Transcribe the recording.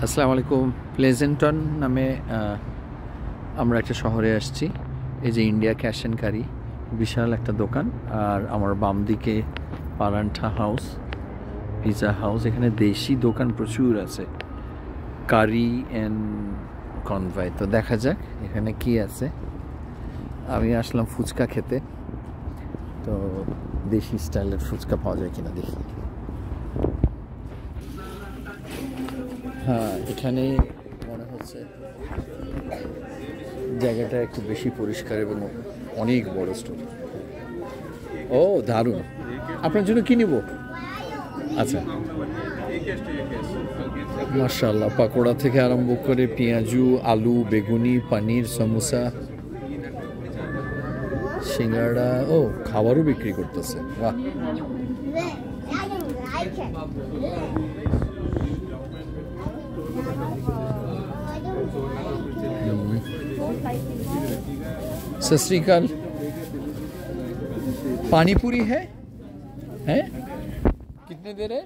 আসসালামু আলাইকুম। প্লেজেন্টন নামে আমরা একটা শহরে আসছি। এই যে ইন্ডিয়া ক্যাশ অ্যান্ড কারি, বিশাল একটা দোকান। আর আমার বাম দিকে পারান্ঠা হাউস, পিৎজা হাউস। এখানে দেশি দোকান প্রচুর আছে, কারি অ্যান্ড কনভাই। তো দেখা যাক এখানে কি আছে। আমি আসলাম ফুচকা খেতে, তো দেশি স্টাইলের ফুচকা পাওয়া যায় কিনা দেখি। হ্যাঁ, এখানে মনে হচ্ছে জায়গাটা একটু বেশি পরিষ্কার এবং অনেক বড় স্টোর। ও দারুণ! আপনার জন্য কি নিব? আচ্ছা, মাশাআল্লাহ। পাকোড়া থেকে আরম্ভ করে পেঁয়াজু, আলু, বেগুনি, পানির, সমোসা, সিঙ্গাড়া, ও খাবারও বিক্রি করতেছে। বাহ! सत श्री अकाल। पानी पूरी है? कितने दे रहे?